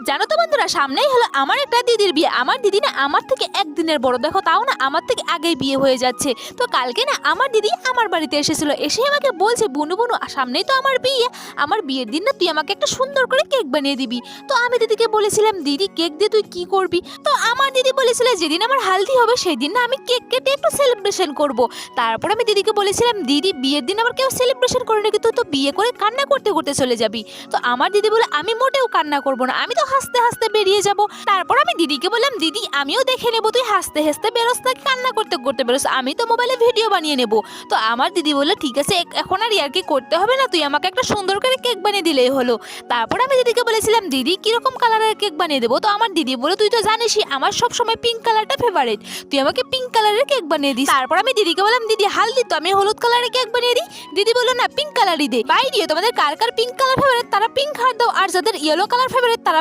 জানো তো বন্ধুরা, সামনেই হলো আমার একটা দিদির বিয়ে। আমার দিদি না আমার থেকে একদিনের বড়, দেখো তাও না আমার থেকে আগেই বিয়ে হয়ে যাচ্ছে। তো কালকে না আমার দিদি আমার বাড়িতে এসেছিল, এসে আমাকে বলছে, বুনু বুনু সামনেই তো আমার বিয়ে, আমার বিয়ের দিন না তুই আমাকে একটা সুন্দর করে কেক বানিয়ে দিবি। তো আমি দিদিকে বলেছিলাম, দিদি কেক দিয়ে তুই কি করবি? তো আমার দিদি বলেছিল, যেদিন আমার হালদি হবে সেই দিন না আমি কেক কেটে একটু সেলিব্রেশন করব। তারপর আমি দিদিকে বলেছিলাম, দিদি বিয়ের দিন আবার কেউ সেলিব্রেশন করে নাকি, তুই তো বিয়ে করে কান্না করতে করতে চলে যাবি। তো আমার দিদি বলে, আমি মোটেও কান্না করব না, আমি তো হাসতে হাসতে বেরিয়ে যাব। তারপর আমি দিদিকে বললাম, দিদি আমিও দেখে নেবো তুই হাসতে হাসতে বেরোস নাকি কান্না করতে করতে বেরোস, আমি তো মোবাইলে ভিডিও বানিয়ে নেব। তো আমার দিদি বললো, ঠিক আছে এখন আর ইয়ার্কি করতে হবে না, তুই আমাকে একটা সুন্দর করে কেক বানিয়ে দিলেই হলো। তারপর আমি দিদিকে বলেছিলাম, দিদি কিরকম কালারের কেক বানিয়ে দেবো? তো আমার দিদি বলে, তুই তো জানিসই আমার সবসময় পিঙ্ক কালারটা ফেভারিট, তুই আমাকে পিঙ্ক কালারের কেক বানিয়ে দিস। তারপর আমি দিদিকে বললাম, দিদি হালদি তো আমি হলুদ কালারের কেক বানিয়ে দিই। দিদি বললো, না পিঙ্ক কালারই দে। বাইরে তোমাদের কার কার পিঙ্ক কালার ফেভারিট তারা পিঙ্ক হার্ট দাও, আর যাদের ইয়েলো কালার ফেভারিট তারা